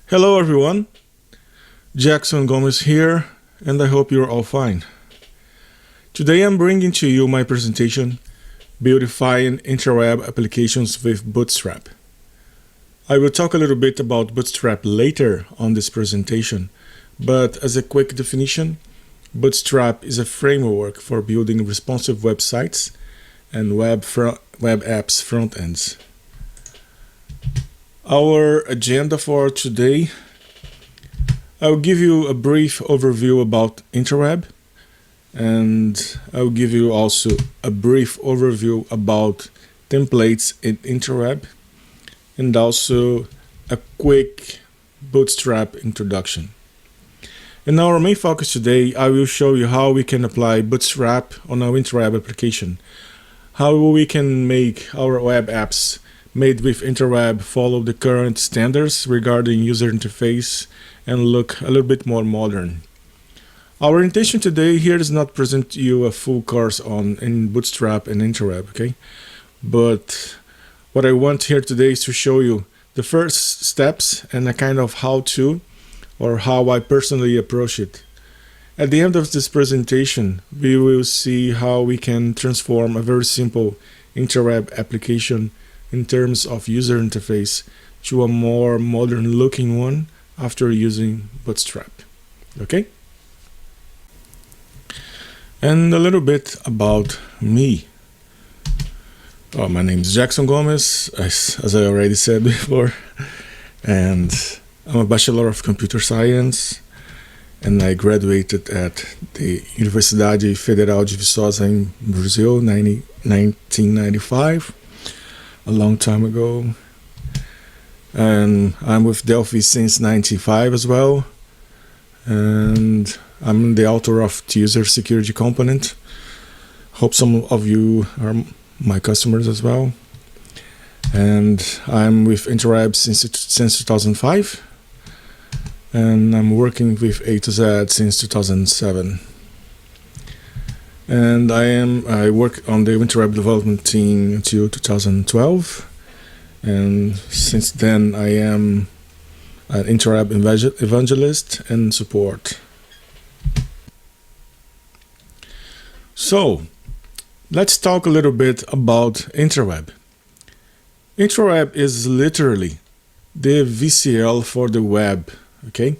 Hello everyone, Jackson Gomez here, and I hope you're all fine. Today I'm bringing to you my presentation, Beautifying IntraWeb Applications with Bootstrap. I will talk a little bit about Bootstrap later on this presentation, but as a quick definition, Bootstrap is a framework for building responsive websites and web apps front ends. Our agenda for today, I'll give you a brief overview about IntraWeb, and I'll give you also a brief overview about templates in IntraWeb, and also a quick Bootstrap introduction. In our main focus today, I will show you how we can apply Bootstrap on our IntraWeb application, how we can make our web apps made with IntraWeb follow the current standards regarding user interface and look a little bit more modern. Our intention today here is not present you a full course in Bootstrap and IntraWeb, okay? But what I want here today is to show you the first steps and a kind of how-to, or how I personally approach it. At the end of this presentation, we will see how we can transform a very simple IntraWeb application in terms of user interface to a more modern looking one after using Bootstrap. Okay? And a little bit about me. My name is Jackson Gomez, as I already said before, and I'm a Bachelor of Computer Science, and I graduated at the Universidade Federal de Viçosa in Brazil, 1995. A long time ago, and I'm with Delphi since '95 as well, and I'm the author of the user security component. Hope some of you are my customers as well, and I'm with IntraWeb since 2005, and I'm working with A to Z since 2007. And I work on the IntraWeb development team until 2012, and since then I am an IntraWeb evangelist and support. So, let's talk a little bit about IntraWeb. IntraWeb is literally the VCL for the web, okay?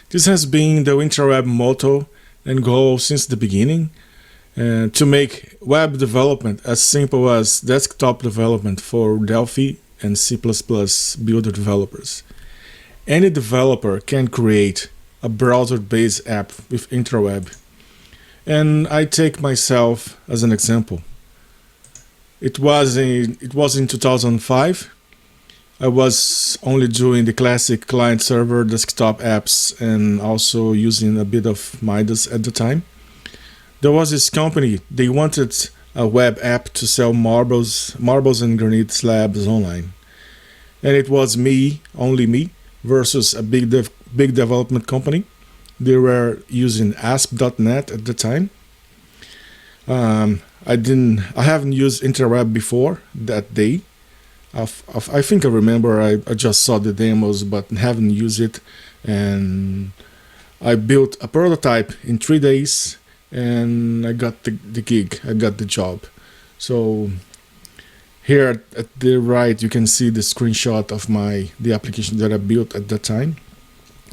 This has been the IntraWeb motto and goal since the beginning, to make web development as simple as desktop development for Delphi and C++ builder developers. Any developer can create a browser-based app with IntraWeb. And I take myself as an example. It was in 2005. I was only doing the classic client-server desktop apps and also using a bit of Midas at the time. There was this company, they wanted a web app to sell marbles and granite slabs online. And it was me, only me, versus a big development company. They were using ASP.NET at the time. I haven't used IntraWeb before that day. I think I remember I just saw the demos but haven't used it. And I built a prototype in 3 days. And I got the gig, I got the job. So here at the right you can see the screenshot of the application that I built at that time.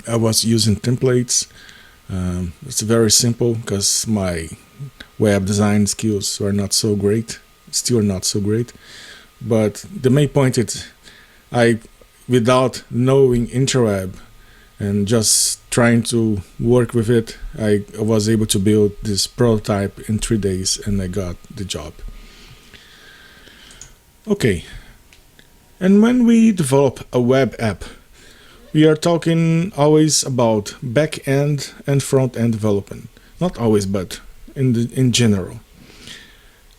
I was using templates. It's very simple because my web design skills were not so great, still not so great. But the main point is without knowing IntraWeb and just trying to work with it, I was able to build this prototype in 3 days and I got the job. Okay, and when we develop a web app, we are talking always about back-end and front-end development. Not always, but in general.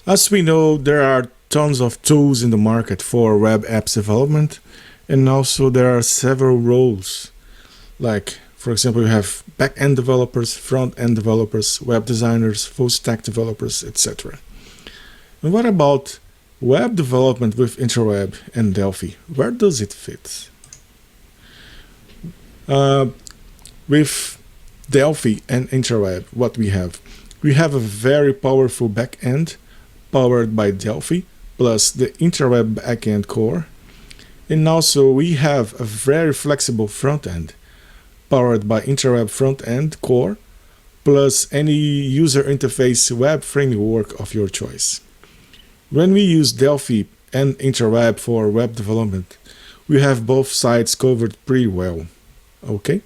As we know, there are tons of tools in the market for web apps development, and also there are several roles. Like, for example, you have back-end developers, front-end developers, web designers, full-stack developers, etc. And what about web development with IntraWeb and Delphi? Where does it fit? With Delphi and IntraWeb, what we have? We have a very powerful backend powered by Delphi plus the IntraWeb backend core. And also we have a very flexible front end powered by IntraWeb front end core plus any user interface web framework of your choice. When we use Delphi and IntraWeb for web development, we have both sides covered pretty well. Okay?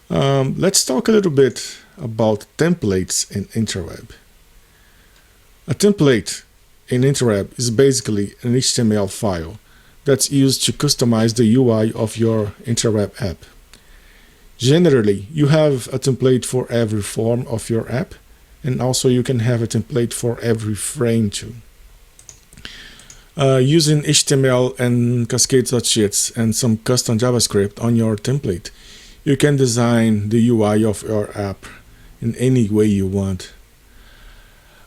Let's talk a little bit about templates in IntraWeb. A template in IntraWeb is basically an HTML file that's used to customize the UI of your IntraWeb app. Generally, you have a template for every form of your app, and also you can have a template for every frame too. Using HTML and cascade.js and some custom JavaScript on your template, you can design the UI of your app in any way you want.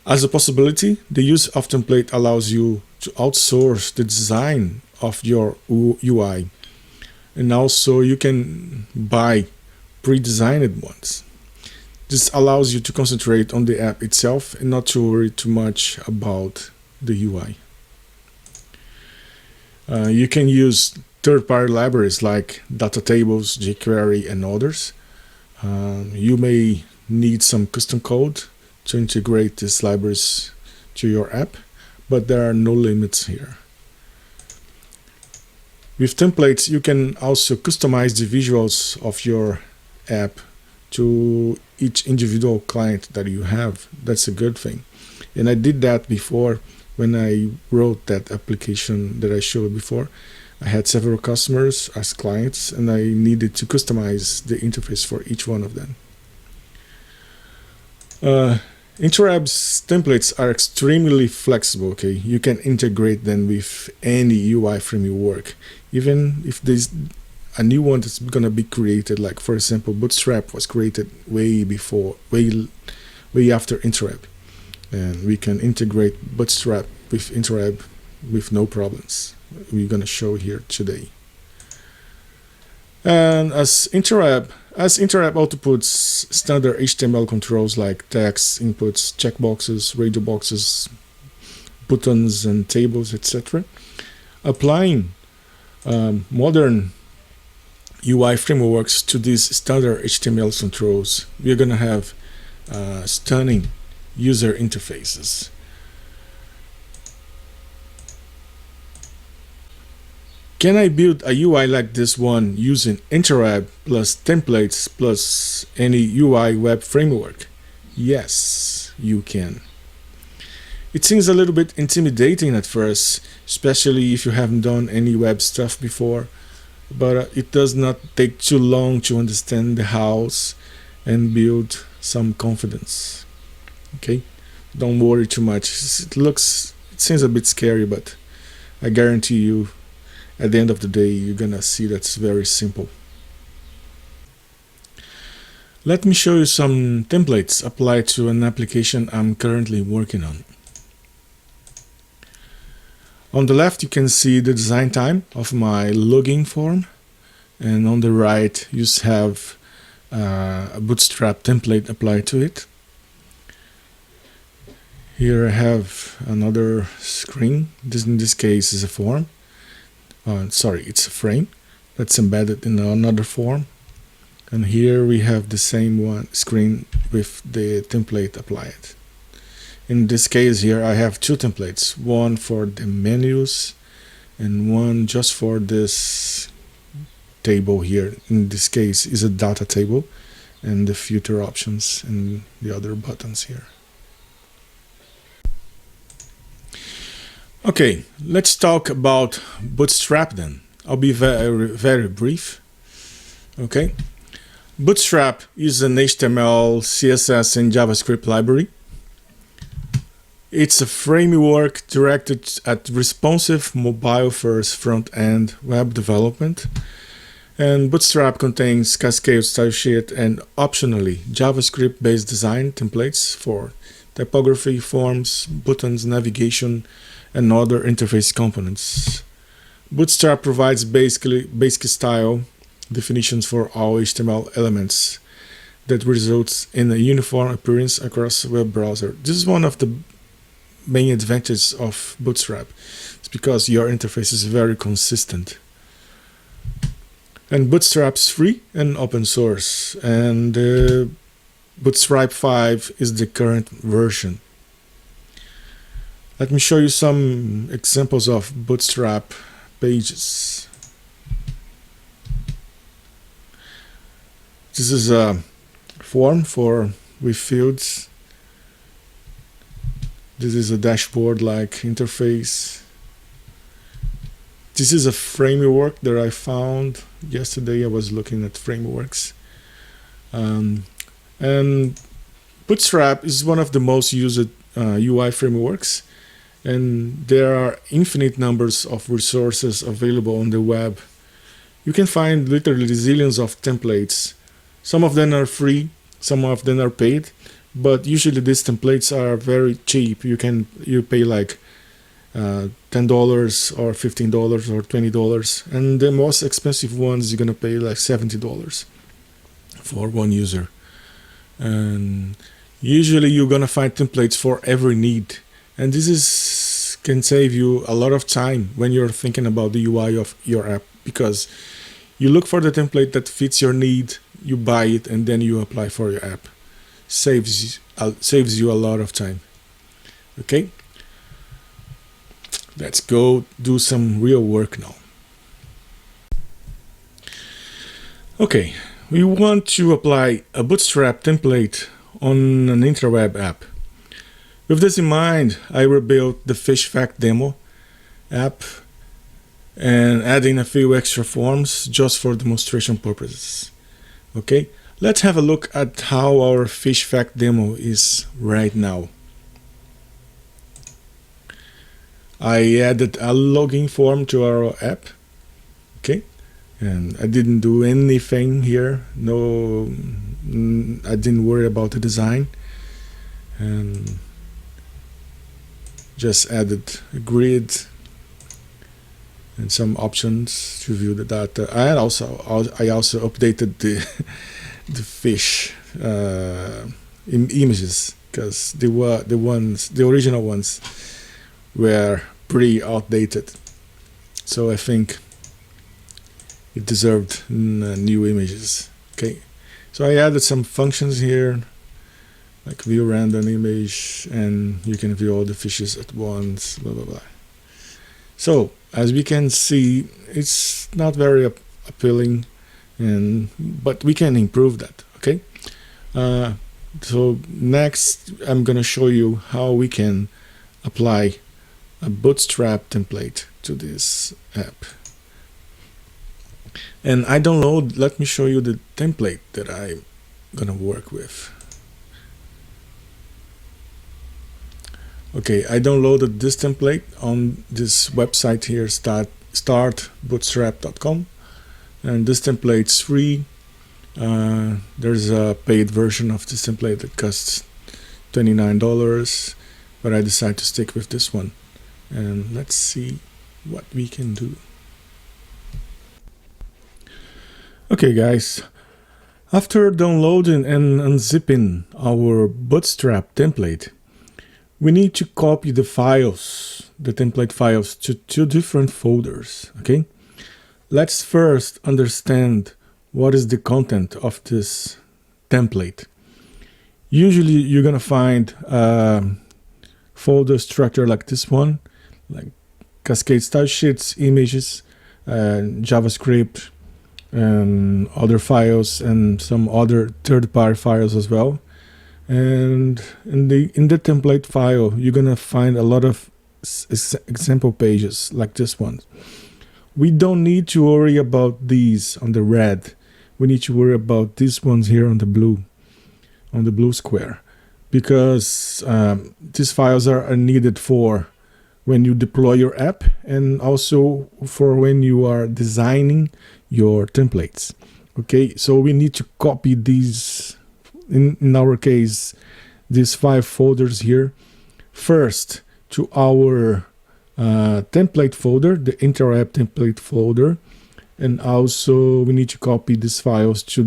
As a possibility, the use of template allows you to outsource the design of your UI, and also you can buy pre-designed ones. This allows you to concentrate on the app itself and not to worry too much about the UI. You can use third-party libraries like data tables, jQuery, and others. You may need some custom code to integrate these libraries to your app, but there are no limits here. With templates, you can also customize the visuals of your app to each individual client that you have. That's a good thing. And I did that before when I wrote that application that I showed before. I had several customers as clients, and I needed to customize the interface for each one of them. IntraWeb's templates are extremely flexible. Okay, you can integrate them with any UI framework, even if there's a new one that's going to be created. Like for example, Bootstrap was created way after IntraWeb, and we can integrate Bootstrap with IntraWeb with no problems. We're going to show here today. And as IntraWeb outputs standard HTML controls like text, inputs, checkboxes, radio boxes, buttons, and tables, etc., applying modern UI frameworks to these standard HTML controls, we're going to have stunning user interfaces. Can I build a UI like this one using IntraWeb plus templates plus any UI web framework? Yes, you can. It seems a little bit intimidating at first, especially if you haven't done any web stuff before, but it does not take too long to understand the hows and build some confidence. Okay, don't worry too much. It seems a bit scary, but I guarantee you, at the end of the day, you're gonna see that's very simple. Let me show you some templates applied to an application I'm currently working on. On the left, you can see the design time of my login form, and on the right, you have a Bootstrap template applied to it. Here I have another screen. In this case is a form. It's a frame that's embedded in another form, and here we have the same one screen with the template applied. In this case here I have two templates, one for the menus and one just for this table here. In this case is a data table, and the filter options and the other buttons here. Okay, let's talk about Bootstrap then. I'll be very brief. Okay, Bootstrap is an HTML, CSS, and JavaScript library. It's a framework directed at responsive mobile-first front-end web development. And Bootstrap contains Cascade style sheet and optionally JavaScript-based design templates for typography, forms, buttons, navigation, and other interface components. Bootstrap provides basic style definitions for all HTML elements that results in a uniform appearance across a web browser. This is one of the main advantages of Bootstrap. It's because your interface is very consistent. And Bootstrap's free and open source, and Bootstrap 5 is the current version. Let me show you some examples of Bootstrap pages. This is a form with fields. This is a dashboard-like interface. This is a framework that I found yesterday. I was looking at frameworks. And Bootstrap is one of the most used UI frameworks. And there are infinite numbers of resources available on the web. You can find literally zillions of templates. Some of them are free, some of them are paid, but usually these templates are very cheap. You pay like $10 or $15 or $20, and the most expensive ones you're gonna pay like $70 for one user. And usually you're gonna find templates for every need, and this can save you a lot of time when you're thinking about the UI of your app, because you look for the template that fits your need, you buy it, and then you apply for your app. Saves you a lot of time. Okay, let's go do some real work now. Okay, we want to apply a Bootstrap template on an IntraWeb app. With this in mind, I rebuilt the Fish Fact demo app and adding a few extra forms just for demonstration purposes. Okay, let's have a look at how our Fish Fact demo is right now. I added a login form to our app. Okay, and I didn't do anything here. No, I didn't worry about the design, and just added a grid and some options to view the data. I also updated the fish images, because the original ones were pretty outdated. So I think it deserved new images. Okay, so I added some functions here, like view random image, and you can view all the fishes at once, blah blah blah. So as we can see, it's not very appealing, but we can improve that. Okay, so next I'm gonna show you how we can apply a Bootstrap template to this app. And let me show you the template that I'm gonna work with. Okay, I downloaded this template on this website here, startbootstrap.com, and this template's free. There's a paid version of this template that costs $29, but I decided to stick with this one. And let's see what we can do. Okay guys, after downloading and unzipping our Bootstrap template, we need to copy the template files to two different folders. Okay, let's first understand what is the content of this template. Usually you're gonna find a folder structure like this one, like Cascade style sheets, images, JavaScript, and other files, and some other third-party files as well. And in the template file, you're gonna find a lot of example pages like this one. We don't need to worry about these on the red. We need to worry about these ones here on the blue square, because these files are needed for when you deploy your app, and also for when you are designing your templates. Okay, so we need to copy these. In our case, these 5 folders here, first to our template folder, the Interweb template folder, and also we need to copy these files to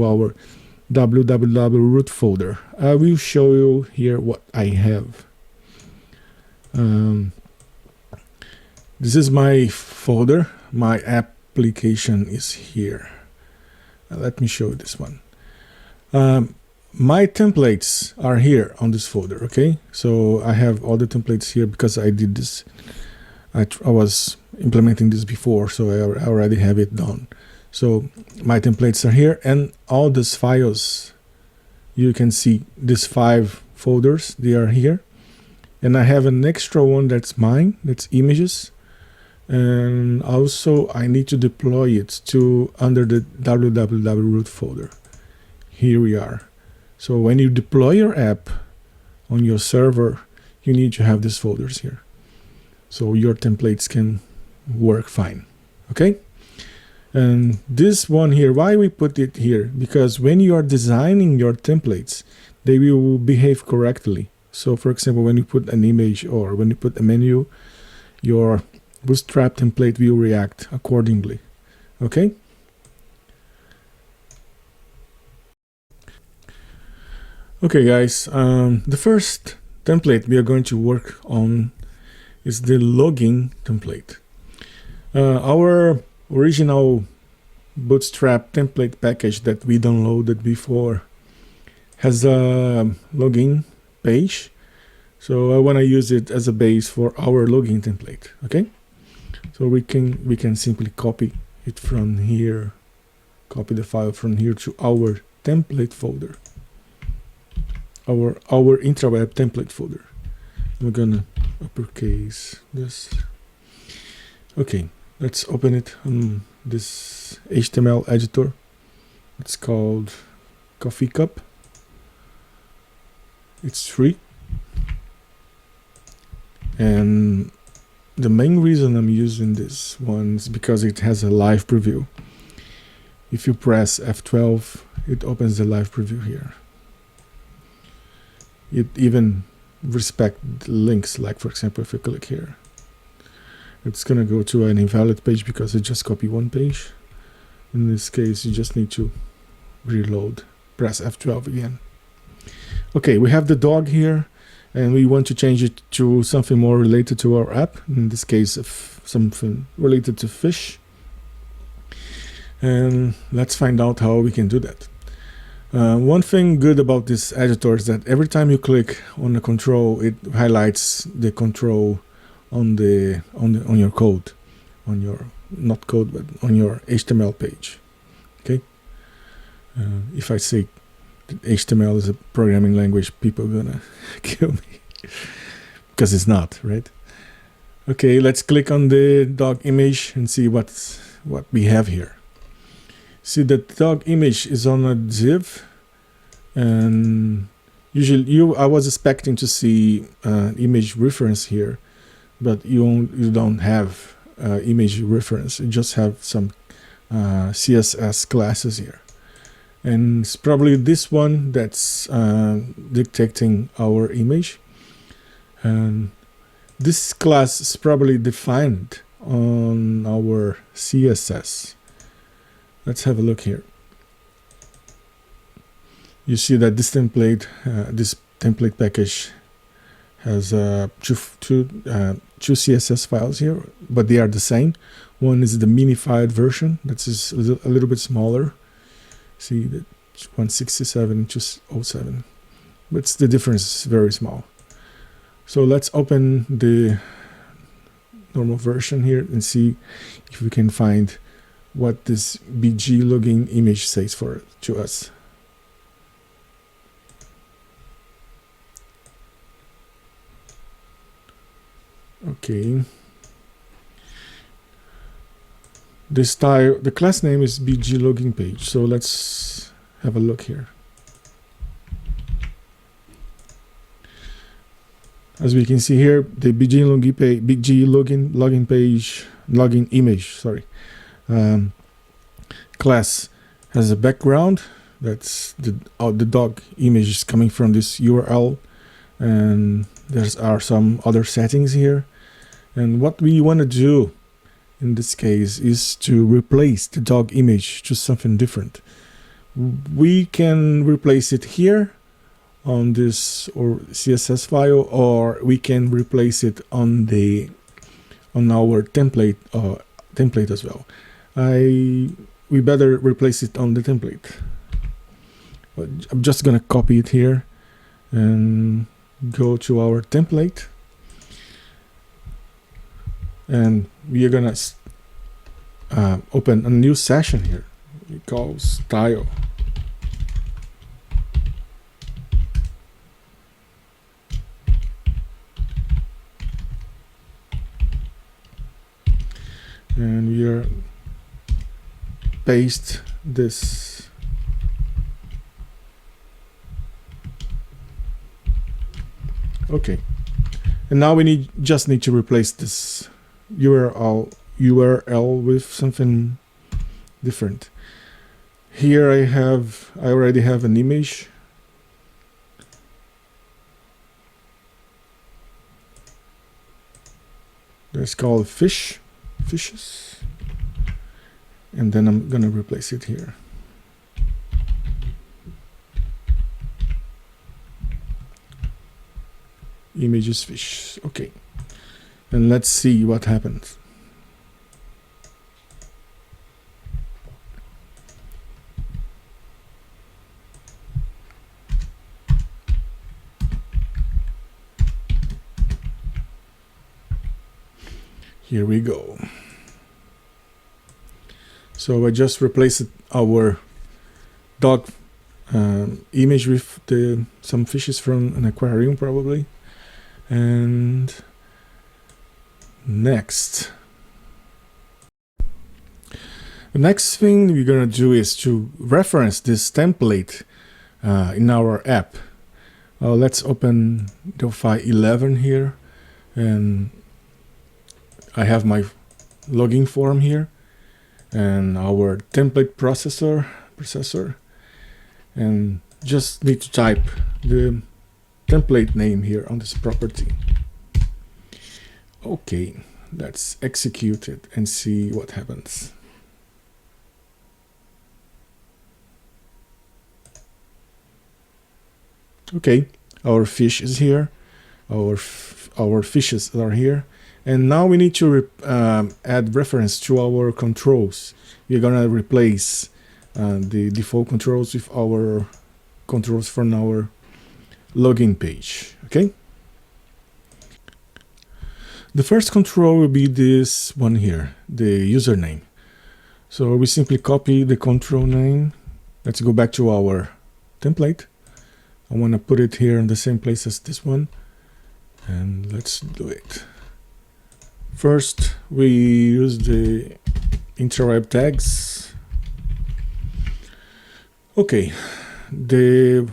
our www root folder. I will show you here what I have. This is my folder. My application is here. Let me show you this one. My templates are here on this folder. Okay, so I have all the templates here because I did this. I was implementing this before, so I already have it done. So my templates are here, and all these files, you can see these 5 folders, they are here. And I have an extra one that's mine, that's images. And also I need to deploy it to under the www root folder. Here we are. So when you deploy your app on your server, you need to have these folders here, so your templates can work fine. Okay, and this one here, why we put it here? Because when you are designing your templates, they will behave correctly. So for example, when you put an image or when you put a menu, your Bootstrap template will react accordingly. Okay. Okay guys, the first template we are going to work on is the login template. Our original Bootstrap template package that we downloaded before has a login page, so I want to use it as a base for our login template. Okay, so we can simply copy it from here, copy the file from here to our template folder, our IntraWeb template folder. We're gonna uppercase this. Okay, let's open it on this HTML editor. It's called Coffee Cup. It's free, and the main reason I'm using this one is because it has a live preview. If you press F12, it opens the live preview here. It even respects links, like for example, if you click here, it's gonna go to an invalid page because it just copied one page. In this case, you just need to reload, press F12 again. Okay, we have the dog here, and we want to change it to something more related to our app. In this case, something related to fish. And let's find out how we can do that. One thing good about this editor is that every time you click on the control, it highlights the control on your code, on your not code but on your HTML page. Okay. If I say HTML is a programming language, people are gonna kill me because it's not, right? Okay, let's click on the dog image and see what we have here. See, the dog image is on a div, and usually I was expecting to see image reference here, but you don't have image reference. You just have some CSS classes here. And it's probably this one that's detecting our image, and this class is probably defined on our CSS. Let's have a look here. You see that this template package has two CSS files here, but they are the same. One is the minified version, that is a little bit smaller. See that 167 and 207, but the difference is very small. So let's open the normal version here and see if we can find what this BG login image says to us. Okay. The class name is BG login page. So let's have a look here. As we can see here, the BG login image, class has a background. That's the dog image is coming from this URL, and there are some other settings here. And what we want to do in this case is to replace the dog image to something different. We can replace it here on this or CSS file, or we can replace it on our template as well. We better replace it on the template. I'm just gonna copy it here and go to our template, and we are gonna open a new session here. We call style. And we are paste this okay, and now we just need to replace this URL with something different. Here I already have an image. That's called fishes, and then I'm gonna replace it here. Images fish. Okay, and let's see what happens. Here we go. So I just replaced our dog image with some fishes from an aquarium probably. And next, the next thing we're gonna do is to reference this template in our app. Let's open Delphi 11 here, and I have my login form here and our template processor, and just need to type the template name here on this property. Okay, let's execute it and see what happens. Okay, our fish is here, our fishes are here, and now we need to add reference to our controls. We're gonna replace the default controls with our controls from our login page. Okay, the first control will be this one here, the username. So we simply copy the control name. Let's go back to our template. I want to put it here in the same place as this one, and let's do it. First we use the IntraWeb tags. Okay, the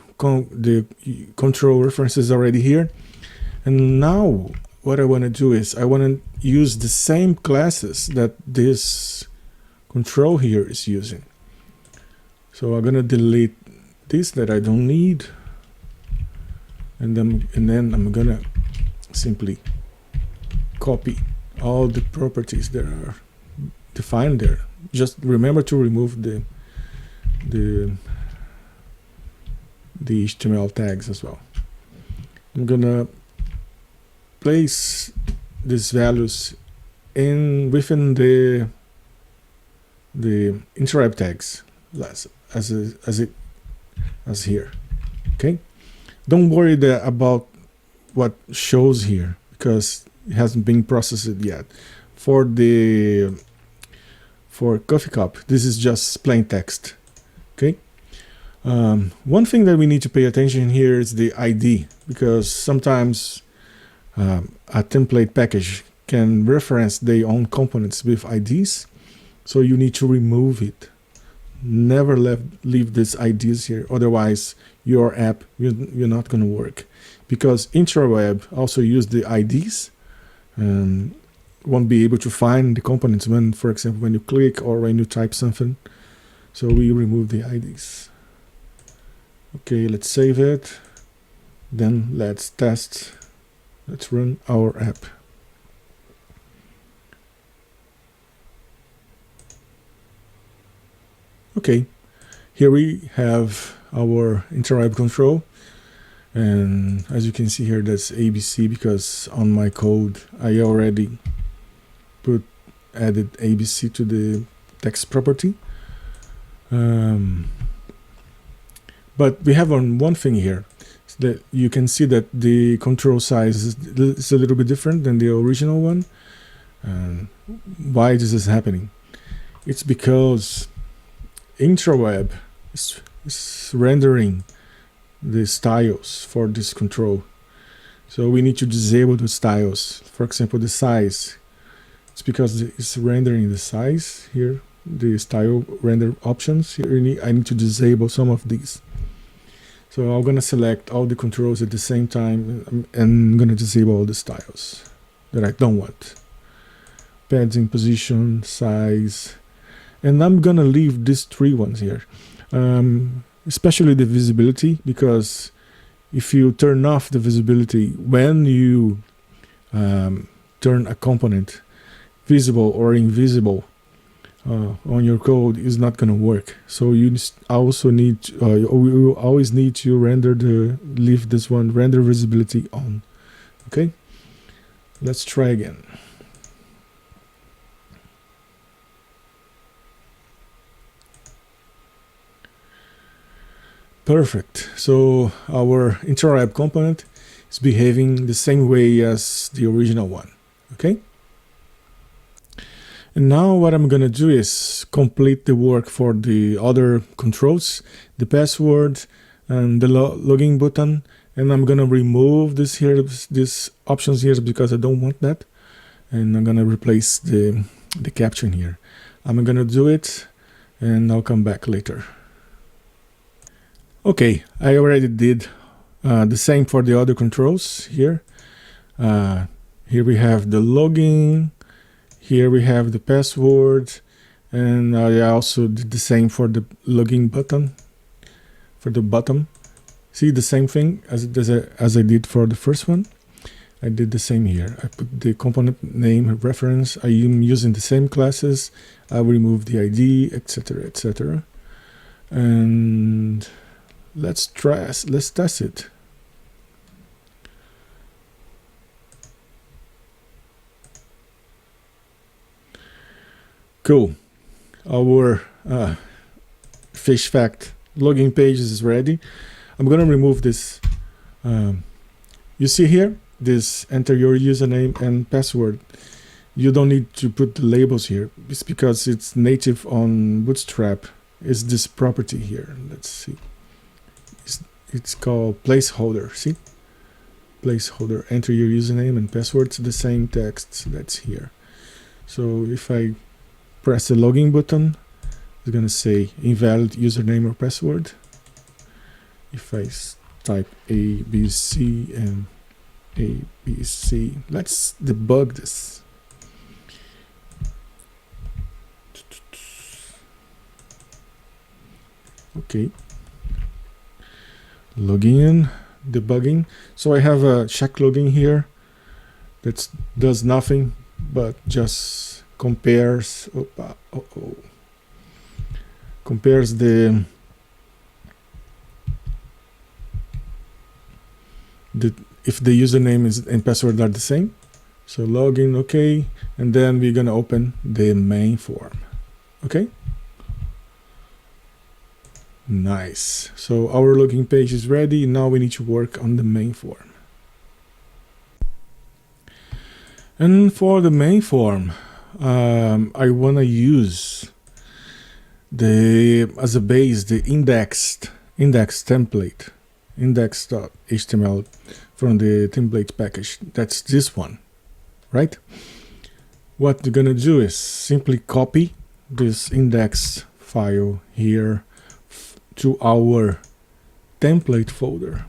control reference is already here, and now what I want to do is I want to use the same classes that this control here is using. So I'm gonna delete this that I don't need, and then I'm gonna simply copy all the properties that are defined there. Just remember to remove the HTML tags as well. I'm gonna place these values within the IntraWeb tags as here. Okay, don't worry about what shows here because it hasn't been processed yet. For coffee cup, this is just plain text. Okay. One thing that we need to pay attention here is the ID, because sometimes a template package can reference their own components with IDs, so you need to remove it. Never leave these IDs here, otherwise your app will not going to work, because IntraWeb also use the IDs and won't be able to find the components when, for example, when you click or when you type something. So we remove the IDs. Okay, let's save it. Then let's test. Let's run our app. Okay, here we have our IntraWeb control, and as you can see here, that's ABC because on my code I already added ABC to the text property. But we have one thing here, that you can see that the control size is a little bit different than the original one. Why this is happening? It's because IntraWeb is rendering the styles for this control. So we need to disable the styles. For example, the size. It's because it's rendering the size here, the style render options. Here I need to disable some of these. So I'm gonna select all the controls at the same time and I'm gonna disable all the styles that I don't want. Padding, position, size, and I'm gonna leave these three ones here, especially the visibility, because if you turn off the visibility when you turn a component visible or invisible on your code, is not going to work. So you also need you always need to leave this one, render visibility on. Okay, let's try again. Perfect. So our IntraWeb component is behaving the same way as the original one. Okay. And now what I'm going to do is complete the work for the other controls, the password and the login button. And I'm going to remove these options here because I don't want that. And I'm going to replace the caption here. I'm going to do it and I'll come back later. Okay, I already did the same for the other controls here. Here we have the login. Here we have the password, and I also did the same for the login button, for the bottom. See, the same thing as I did for the first one. I did the same here. I put the component name reference. I am using the same classes. I will remove the ID, etc., etc. And let's test it. Cool. Our fish fact login page is ready. I'm gonna remove this. You see here, this enter your username and password. You don't need to put the labels here. It's because it's native on Bootstrap. It's this property here. Let's see. It's called placeholder. See? Placeholder. Enter your username and password. It's the same text that's here. So if I press the login button, it's going to say invalid username or password. If I type ABC and ABC, let's debug this. Okay. Login, debugging. So I have a check login here that does nothing but just compares compares if the username and password are the same. So login, okay, and then we're gonna open the main form. Okay, nice. So our login page is ready. Now we need to work on the main form. And for the main form, I want to use as a base the index template, index.html from the template package. That's this one, right? What we're gonna do is simply copy this index file here to our template folder,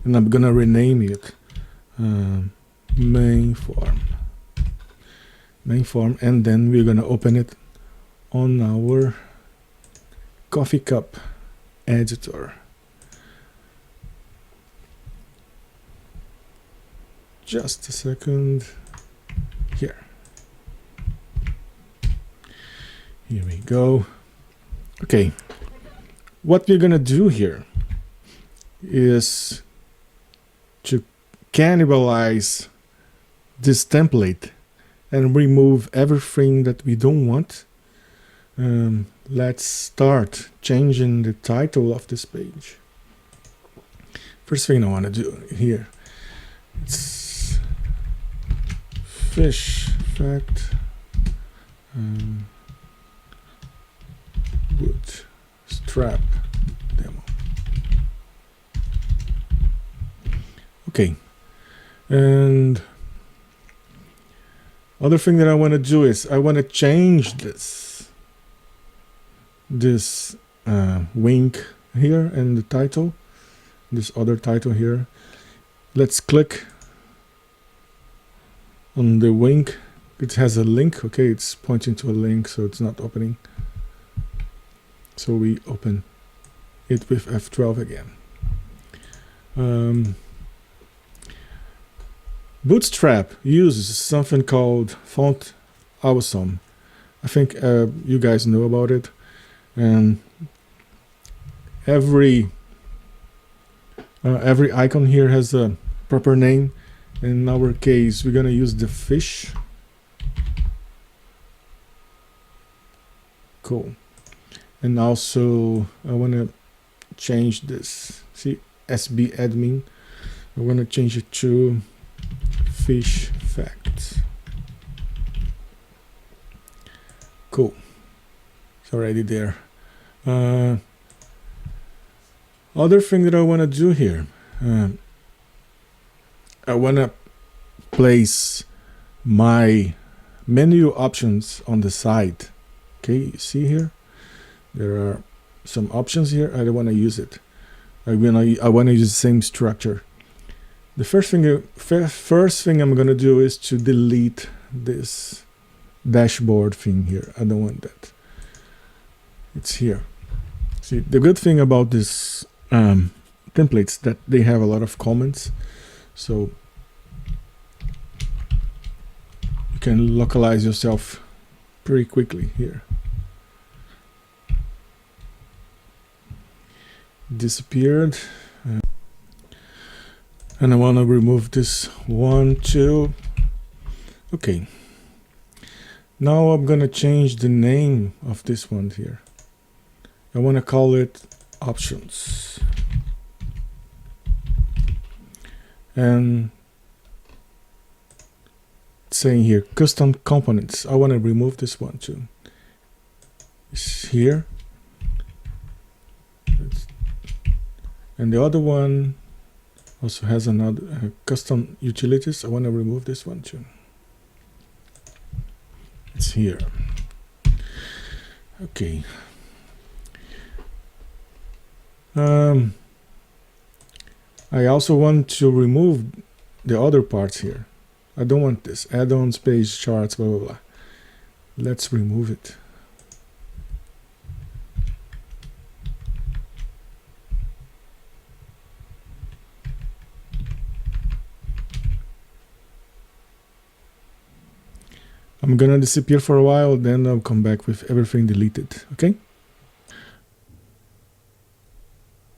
and I'm gonna rename it main form, and then we're gonna open it on our coffee cup editor. Just a second. Here we go. Okay, what we're gonna do here is to cannibalize this template and remove everything that we don't want. Let's start changing the title of this page. First thing I want to do here, it's fish fact bootstrap demo. Okay, and other thing that I want to do is I want to change this wink here and the title, this other title here. Let's click on the wink. It has a link. Okay, it's pointing to a link, so it's not opening. So we open it with F12 again. Bootstrap uses something called font awesome. I think you guys know about it. And every icon here has a proper name. In our case, we're gonna use the fish. Cool. And also, I wanna change this. See, SB admin. I wanna change it to fish facts. Cool. It's already there. Other thing that I want to do here, I want to place my menu options on the side. Okay, you see here, there are some options here. I don't want to use it. I want to use the same structure. The first thing I'm gonna do is to delete this dashboard thing here. I don't want that. It's here. See, the good thing about this templates that they have a lot of comments, so you can localize yourself pretty quickly here. Disappeared. And I want to remove this 1, 2. Okay. Now I'm going to change the name of this one here. I want to call it options. And it's saying here custom components. I want to remove this one too. It's here. And the other one also has another custom utilities. I want to remove this one too. It's here. Okay. I also want to remove the other parts here. I don't want this. Add-ons, page, charts, blah, blah, blah. Let's remove it. I'm gonna disappear for a while, then I'll come back with everything deleted, okay?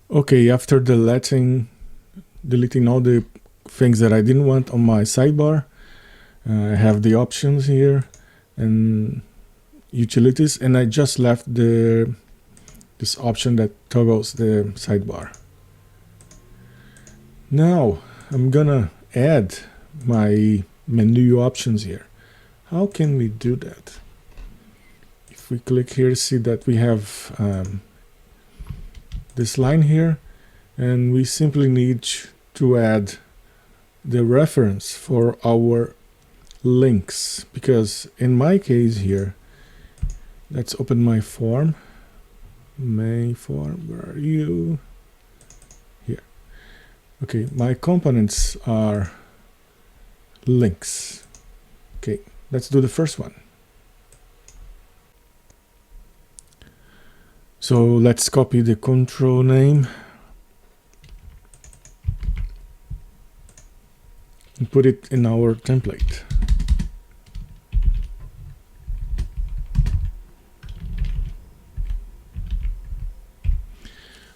Okay, after deleting all the things that I didn't want on my sidebar, I have the options here and utilities, and I just left this option that toggles the sidebar. Now I'm gonna add my menu options here. How can we do that? If we click here, see that we have this line here, and we simply need to add the reference for our links, because in my case here, let's open my form. Main form, where are you? Here. Okay, my components are links. Okay, let's do the first one. So let's copy the control name and put it in our template.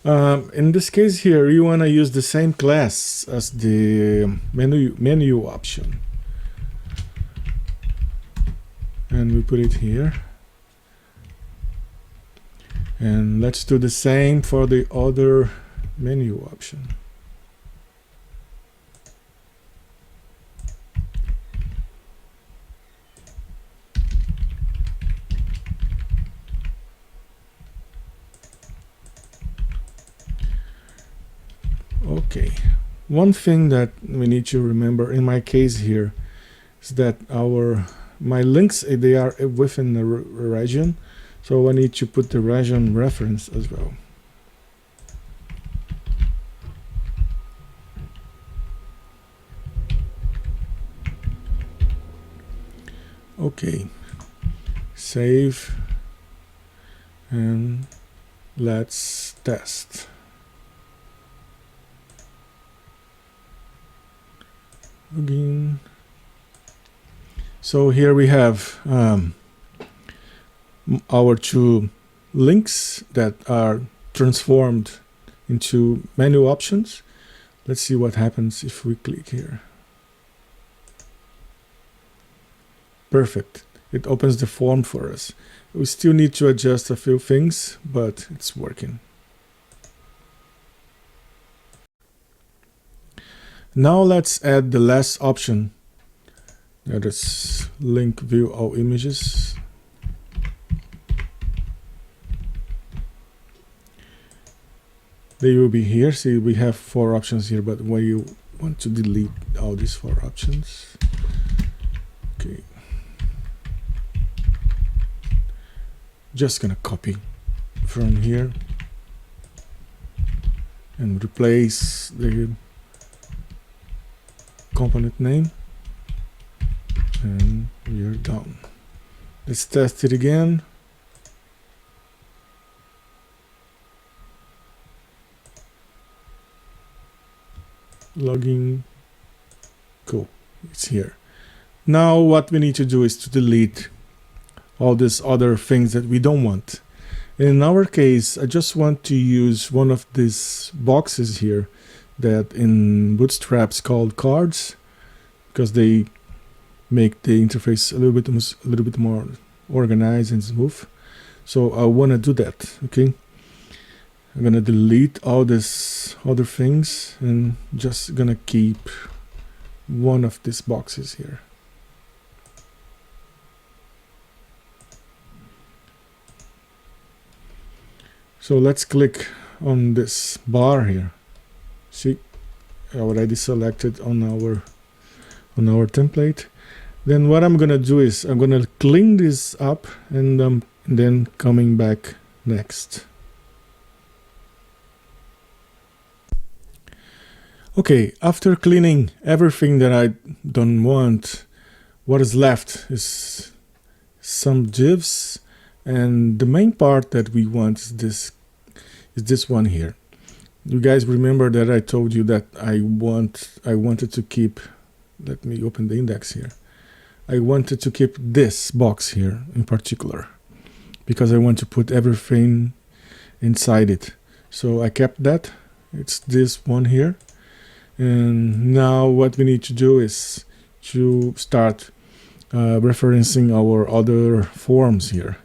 In this case here, you want to use the same class as the menu option. And we put it here. And let's do the same for the other menu option. Okay, one thing that we need to remember in my case here is that my links, they are within the region, so I need to put the region reference as well. Okay, save and let's test. Again. So here we have our two links that are transformed into menu options. Let's see what happens if we click here. Perfect. It opens the form for us. We still need to adjust a few things, but it's working. Now let's add the last option, that is link view all images. They will be here. See, we have 4 options here, but when you want to delete all these 4 options, okay, just gonna copy from here and replace the component name, and we are done. Let's test it again. Logging. Cool, it's here. Now what we need to do is to delete all these other things that we don't want. In our case, I just want to use one of these boxes here that in Bootstrap is called cards, because they make the interface a little bit more organized and smooth. So I want to do that. Okay, I'm gonna delete all these other things and just gonna keep one of these boxes here. So let's click on this bar here. See, I already selected on our template. Then what I'm gonna do is I'm gonna clean this up, and then coming back next. Okay, after cleaning everything that I don't want, what is left is some divs, and the main part that we want is this one here. You guys remember that I told you that I wanted to keep, let me open the index here. I wanted to keep this box here in particular, because I want to put everything inside it. So I kept that. It's this one here. And now what we need to do is to start referencing our other forms here.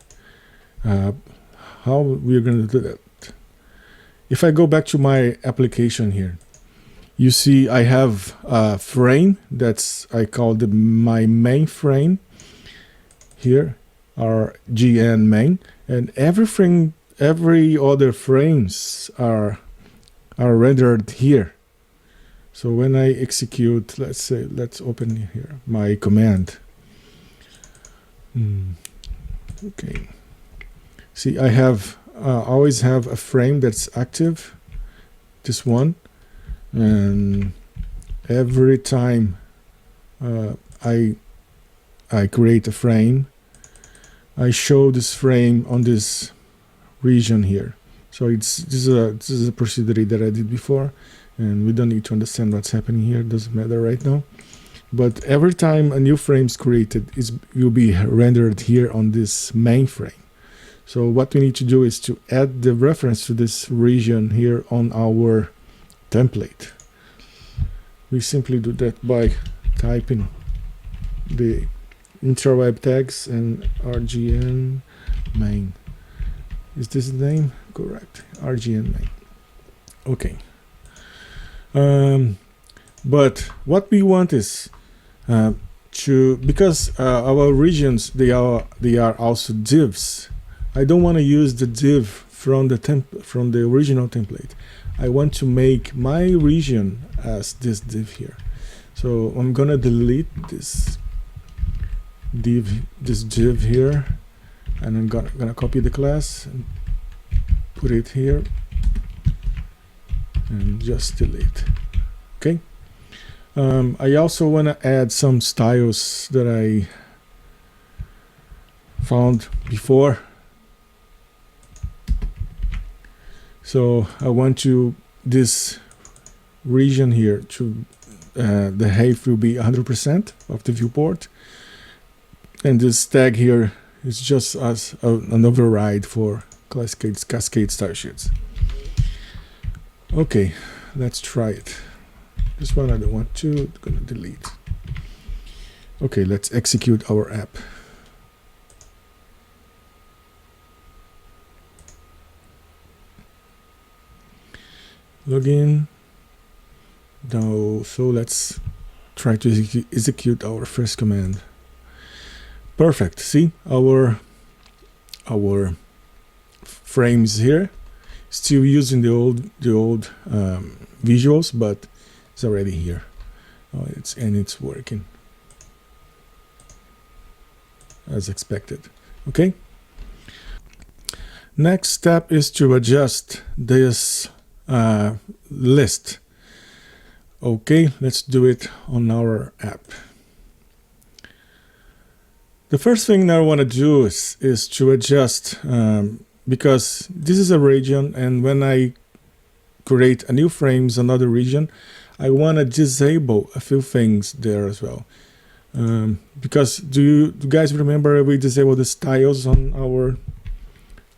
How we're going to do that? If I go back to my application here, you see I have a frame that's I call my main frame here, our GN main, and every other frames are rendered here. So when I execute, let's open here my command. Okay. See, I have always have a frame that's active, this one, and every time I create a frame, I show this frame on this region here. So this is a procedure that I did before, and we don't need to understand what's happening here. It doesn't matter right now. But every time a new frame is created, it will be rendered here on this main frame. So what we need to do is to add the reference to this region here on our template. We simply do that by typing the IntraWeb tags and rgn main. Is this the name? Correct. rgn main. Okay. But what we want is because our regions they are also divs. I don't want to use the div from the original template. I want to make my region as this div here. So I'm gonna delete this div here, and I'm gonna copy the class and put it here and just delete. Okay. I also want to add some styles that I found before. So I want to this region here to the height will be 100% of the viewport, and this tag here is just as an override for cascade style sheets. Okay, let's try it. This one I don't want to, I'm gonna delete. Okay, let's execute our app. Login. Now, so let's try to execute our first command. Perfect. See, our frames here, still using the old visuals, but it's already here. Oh, it's working as expected. Okay. Next step is to adjust this list. Okay, let's do it on our app. The first thing that I want to do is to adjust because this is a region, and when I create a new frames, another region, I want to disable a few things there as well. Because do you guys remember we disabled the styles on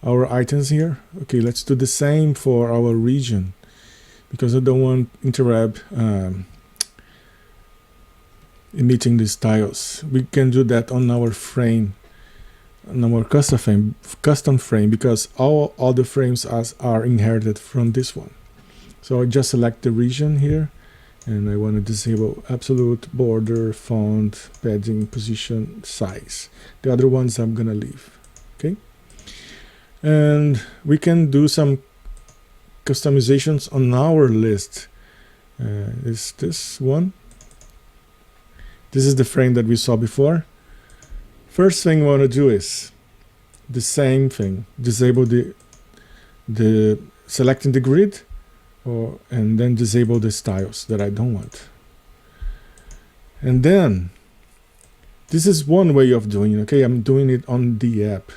our items here? Okay, let's do the same for our region, because I don't want Interweb emitting the styles. We can do that on our frame, on our custom frame, because all the frames are inherited from this one. So I just select the region here, and I want to disable absolute, border, font, padding, position, size. The other ones I'm gonna leave. Okay, and we can do some customizations on our list. Is this one? This is the frame that we saw before. First thing I want to do is the same thing: disable the selecting the grid, and then disable the styles that I don't want. And then this is one way of doing it. Okay, I'm doing it on the app.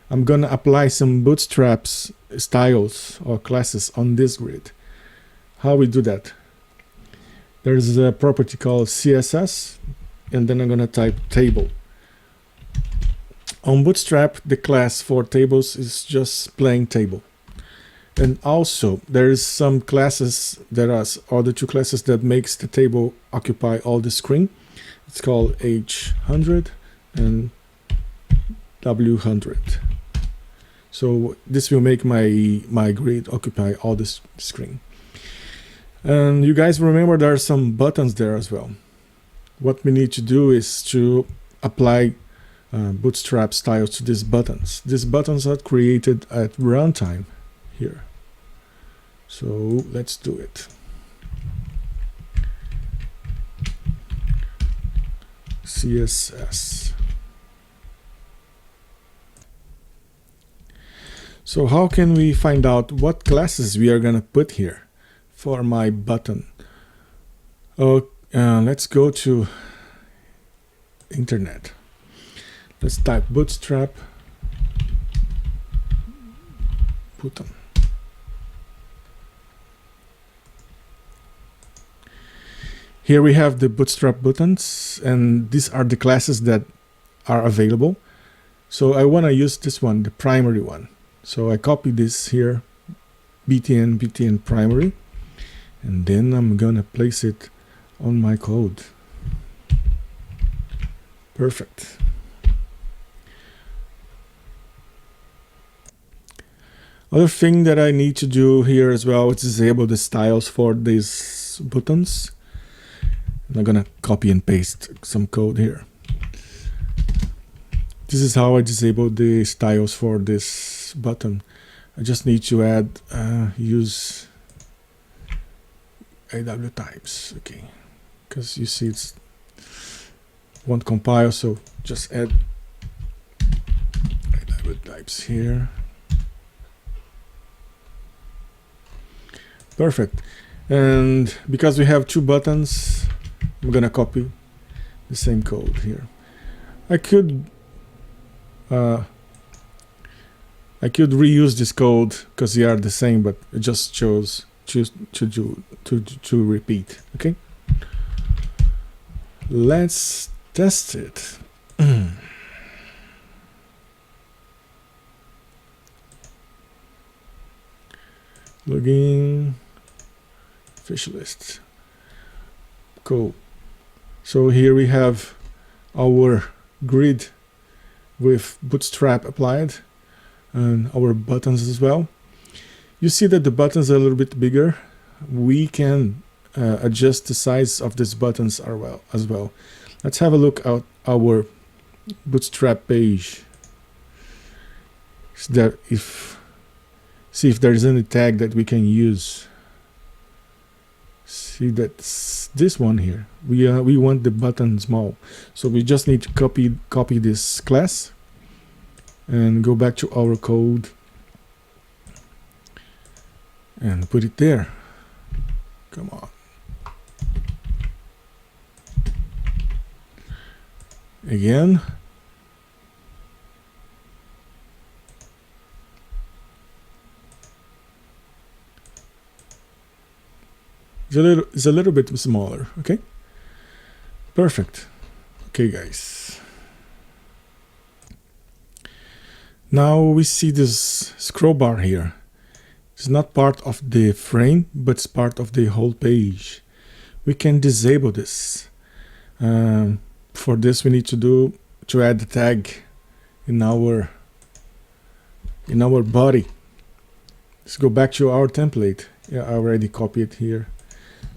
I'm gonna apply some Bootstrap styles or classes on this grid. How we do that? There's a property called CSS, and then I'm gonna type table. On Bootstrap, the class for tables is just plain table. And also there is some classes that are the two classes that makes the table occupy all the screen. It's called H100 and W100. So this will make my grid occupy all the screen. And you guys remember there are some buttons there as well. What we need to do is to apply Bootstrap styles to these buttons. These buttons are created at runtime here. So let's do it. CSS. So how can we find out what classes we are gonna put here for my button? Let's go to internet. Let's type Bootstrap button. Here we have the Bootstrap buttons, and these are the classes that are available. So I want to use this one, the primary one. So I copy this here, btn primary, and then I'm gonna place it on my code. Perfect. Other thing that I need to do here as well is disable the styles for these buttons. I'm gonna copy and paste some code here. This is how I disable the styles for this button. I just need to add use AW types, okay? Because you see it's won't compile, so just add AW types here. Perfect. And because we have two buttons, I'm gonna copy the same code here. I could reuse this code because they are the same, but I just choose to repeat. Okay. Let's test it. Login. Fish list. Cool. So here we have our grid with Bootstrap applied and our buttons as well. You see that the buttons are a little bit bigger. We can adjust the size of these buttons as well. Let's have a look at our Bootstrap page. See if there's any tag that we can use. See, that's this one here. We want the button small, so we just need to copy this class and go back to our code and put it there. Come on. Again. It's a little bit smaller, okay? Perfect. Okay, guys. Now we see this scroll bar here. It's not part of the frame, but it's part of the whole page. We can disable this. For this, we need to add the tag in our body. Let's go back to our template. Yeah, I already copied it here.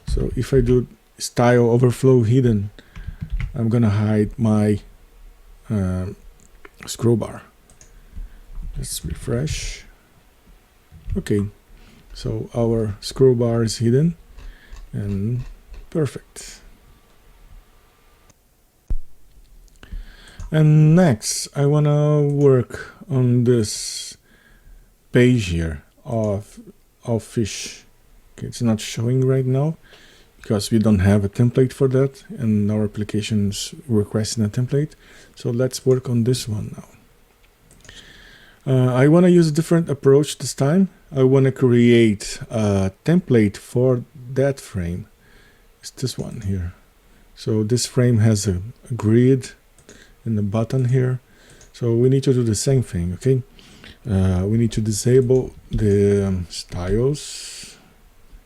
So if I do style overflow hidden, I'm gonna hide my scroll bar. Let's refresh. Okay, so our scroll bar is hidden and perfect. And next, I wanna work on this page here of fish. Okay, it's not showing right now because we don't have a template for that, and our application is requesting a template. So let's work on this one now. I want to use a different approach this time. I want to create a template for that frame. It's this one here. So this frame has a grid and a button here. So we need to do the same thing, okay? We need to disable the styles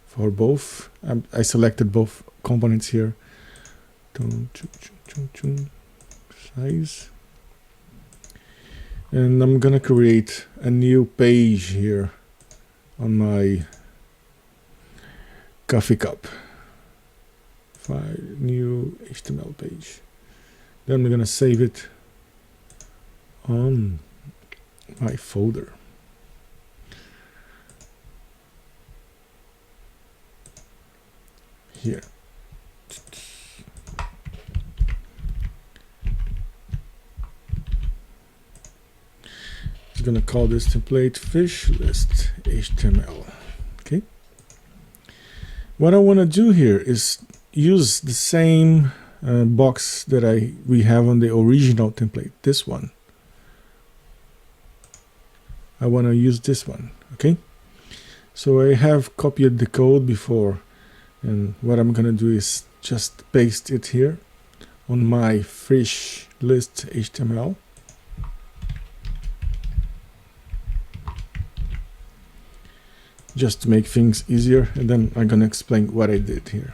for both. I selected both components here. Size. And I'm gonna create a new page here on my coffee cup. File, new HTML page. Then I'm gonna save it on my folder. Here. Just gonna call this template fish list HTML. Okay. What I want to do here is use the same box that we have on the original template. This one. I want to use this one. Okay. So I have copied the code before. And what I'm gonna do is just paste it here on my fish list HTML. just to make things easier, and then I'm gonna explain what I did here.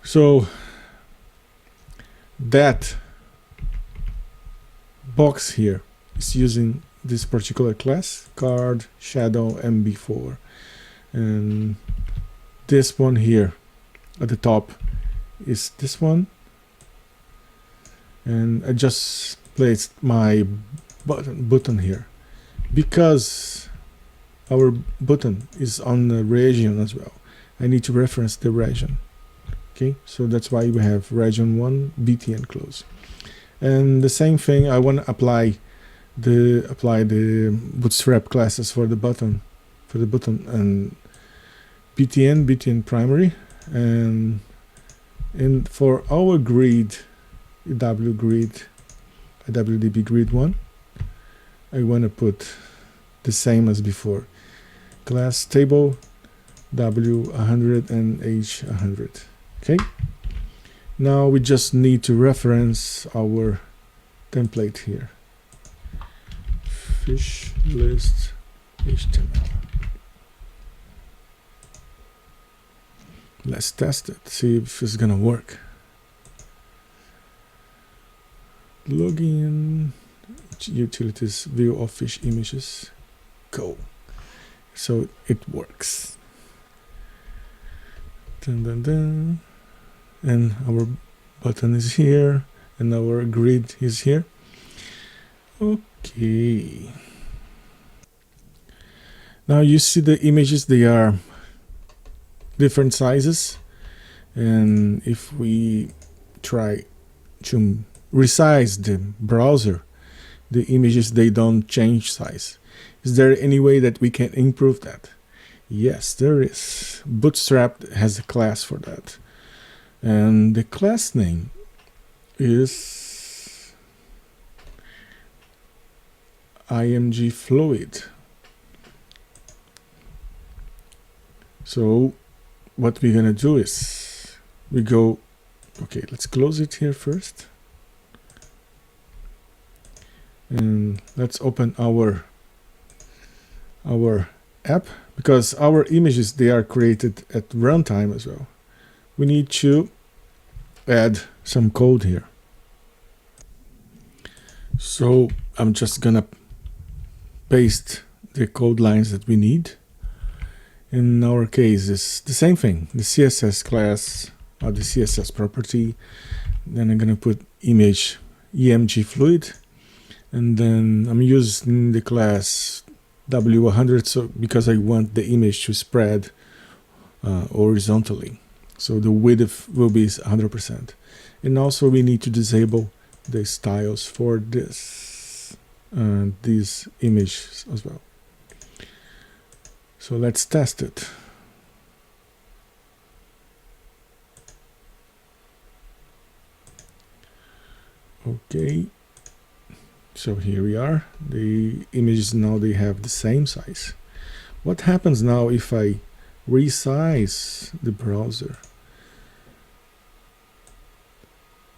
So that box here is using this particular class, card shadow MB4, and this one here at the top is this one, and I just placed my button here because our button is on the region as well. I need to reference the region. Okay, so that's why we have region 1 btn close. And the same thing, I want to apply the Bootstrap classes for the button, and btn primary, and for our grid, IWDB grid 1, I want to put the same as before, class table W100 and H100. Okay, now we just need to reference our template here, fish list HTML. Let's test it, see if it's gonna work. Login, utilities, view of fish images, go. So it works. Dun, dun, dun. And our button is here, and our grid is here. Okay. Now you see the images, they are different sizes, and if we try to resize the browser, the images, they don't change size. Is there any way that we can improve that? Yes, there is. Bootstrap has a class for that, and the class name is img fluid. So what we're gonna do is we go, okay, let's close it here first, and let's open our app, because our images, they are created at runtime as well. We need to add some code here. So I'm just gonna paste the code lines that we need. In our case, it's the same thing, the CSS class or the CSS property. Then I'm gonna put image img fluid, and then I'm using the class W100, so because I want the image to spread horizontally, so the width will be 100%. And also we need to disable the styles for this image as well. So let's test it. Okay, so here we are. The images now, they have the same size. What happens now if I resize the browser?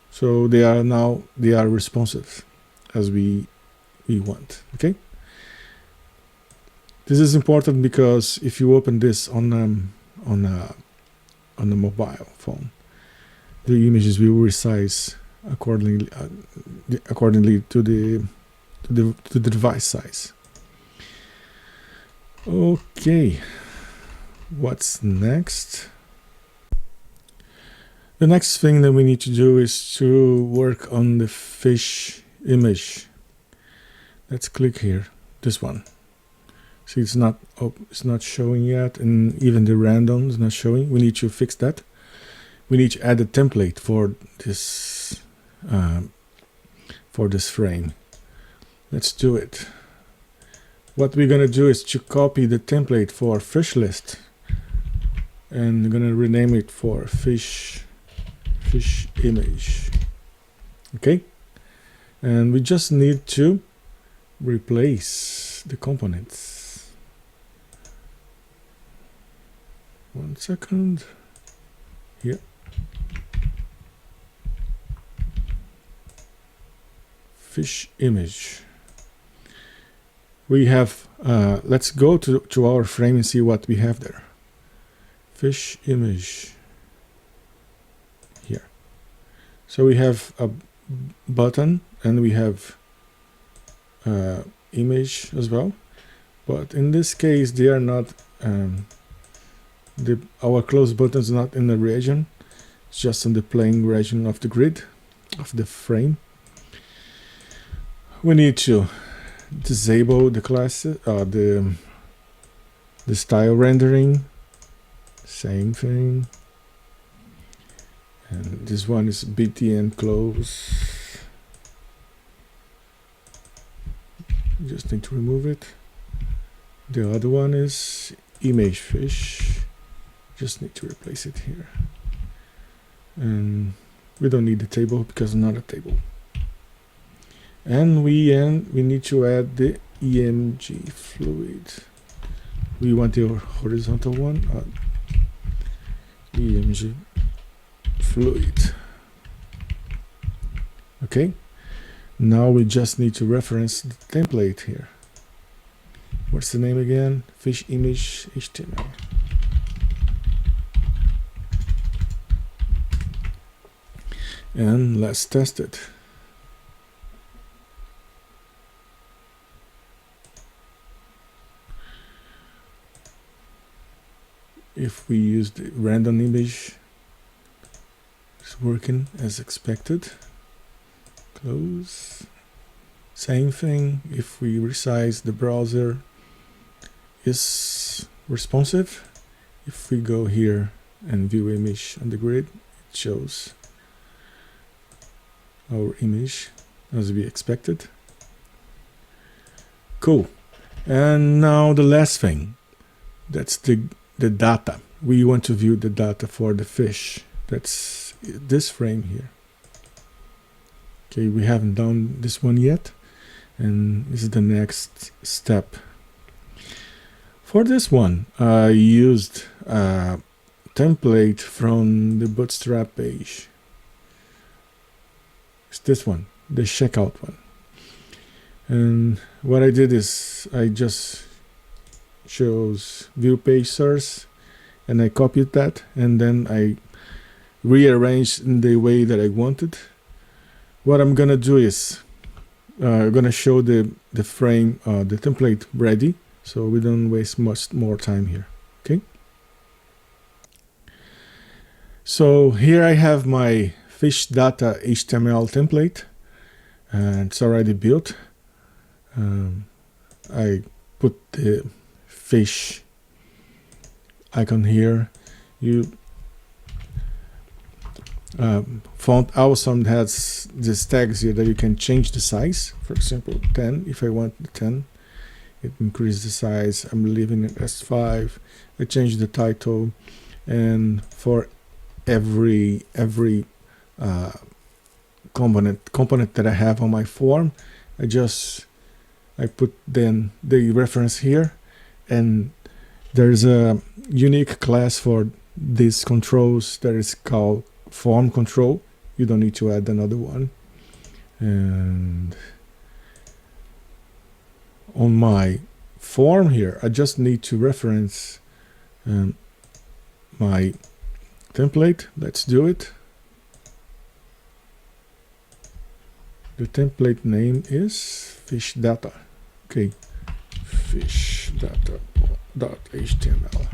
So they are responsive as we want. Okay, this is important because if you open this on a mobile phone, the images will resize accordingly to the device size. Okay, what's next? The next thing that we need to do is to work on the fish image. Let's click here, this one. See, it's not showing yet, and even the random is not showing. We need to fix that. We need to add a template for this frame. Let's do it. What we're gonna do is to copy the template for fish list, and we're gonna rename it for fish image. Okay, and we just need to replace the components. 1 second. Here. Fish image. we have, let's go to our frame and see what we have there. Fish image here. So we have a button and we have image as well, but in this case they are not, our close button is not in the region, it's just in the plain region of the grid, of the frame. We need to disable the classes, the style rendering, same thing, and this one is btn close. Just need to remove it. The other one is image fish, just need to replace it here, and we don't need the table because it's not a table. And we need to add the EMG fluid. We want the horizontal one, EMG fluid. Okay, now we just need to reference the template here. What's the name again? Fish image HTML. And let's test it. If we use the random image, it's working as expected. Close. Same thing, if we resize, the browser is responsive. If we go here and view image on the grid, it shows our image as we expected. Cool. And now the last thing, that's the data. We want to view the data for the fish. That's this frame here. Okay, we haven't done this one yet, and this is the next step. For this one, I used a template from the Bootstrap page. It's this one, the checkout one. And what I did is I just chose view page source and I copied that, and then I rearranged in the way that I wanted. What I'm gonna do is I'm gonna show the frame, the template ready, so we don't waste much more time here. Okay, so here I have my fish data HTML template, and it's already built. I put the fish icon here. Font awesome has these tags here that you can change the size. For example, 10. If I want the 10, it increases the size. I'm leaving it as 5. I change the title, and for every component that I have on my form, I put then the reference here, and there's a unique class for these controls that is called form control. You don't need to add another one. And on my form here, I just need to reference my template. Let's do it. The template name is fish data. Okay, fish data.html.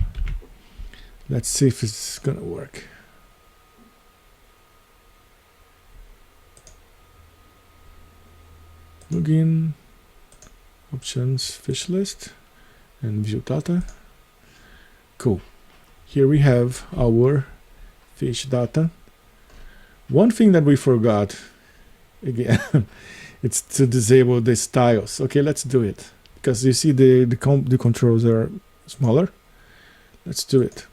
Let's see if it's gonna work. Login, options, fish list, and view data. Cool. Here we have our fish data. One thing that we forgot again, it's to disable the styles. Okay, let's do it, because you see the controls are smaller. Let's do it.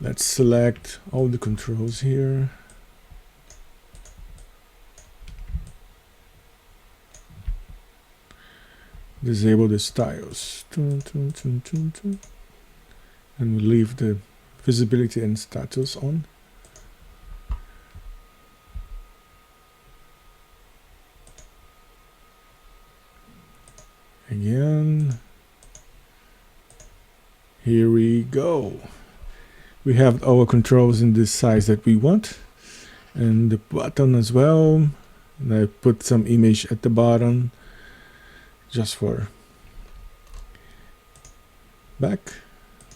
Let's select all the controls here. Disable the styles. And we leave the visibility and status on. here we go. We have our controls in the size that we want, and the button as well. And I put some image at the bottom just for back,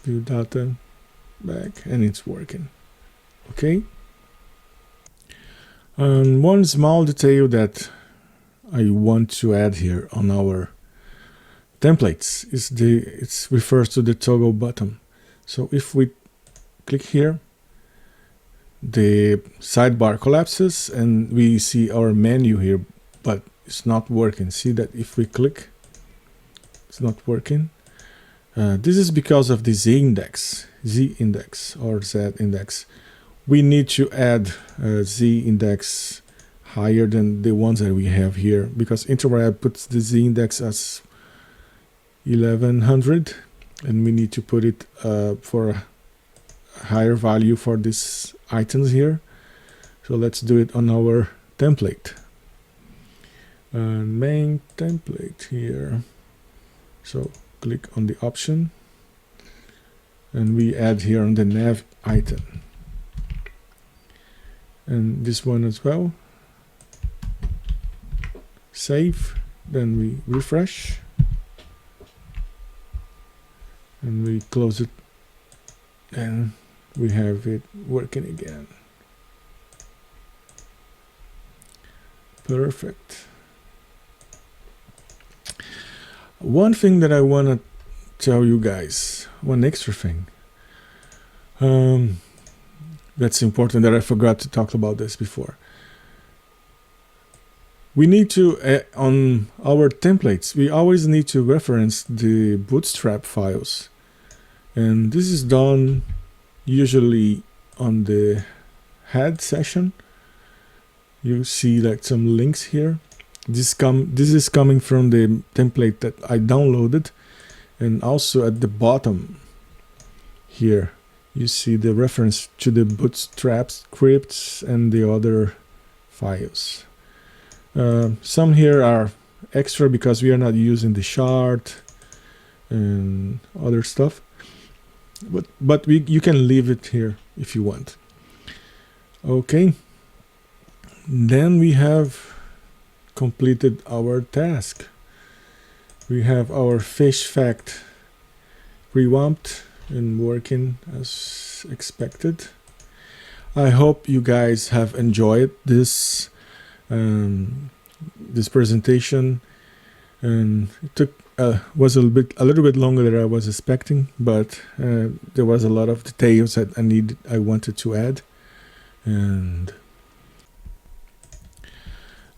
view data, back, and it's working. Okay. And one small detail that I want to add here on our templates is it refers to the toggle button. So if we click here, the sidebar collapses and we see our menu here, but it's not working. See that if we click, it's not working. This is because of the Z index or Z index. We need to add a Z index higher than the ones that we have here, because Interweb puts the Z index as 1100, and we need to put it for a higher value for these items here. So let's do it on our template. Main template here. So click on the option, and we add here on the nav item. And this one as well. Save, then we refresh, and we close it, and we have it working again. Perfect. One thing that I want to tell you guys, one extra thing. That's important that I forgot to talk about this before. We need to, on our templates, we always need to reference the Bootstrap files. And this is done usually on the head section. You see like some links here. This is coming from the template that I downloaded. And also at the bottom here, you see the reference to the Bootstrap scripts and the other files. Some here are extra because we are not using the chart and other stuff, but you can leave it here if you want. Okay, then we have completed our task. We have our fish fact revamped and working as expected. I hope you guys have enjoyed this this presentation, and it was a little bit longer than I was expecting, but there was a lot of details that I wanted to add. And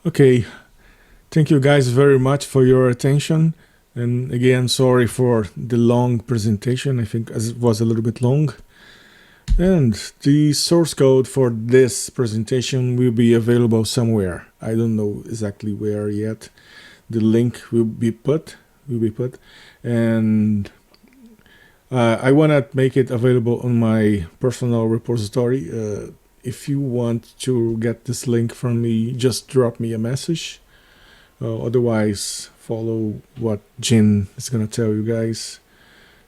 okay, thank you guys very much for your attention. And again, sorry for the long presentation. I think it was a little bit long. And the source code for this presentation will be available somewhere. I don't know exactly where yet. The link will be put. And I want to make it available on my personal repository. If you want to get this link from me, just drop me a message. Otherwise, follow what Jin is going to tell you guys.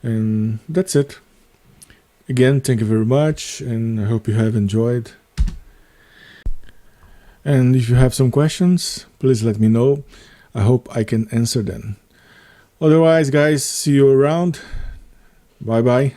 And that's it. Again, thank you very much, and I hope you have enjoyed. And if you have some questions, please let me know. I hope I can answer them. Otherwise, guys, see you around. Bye-bye.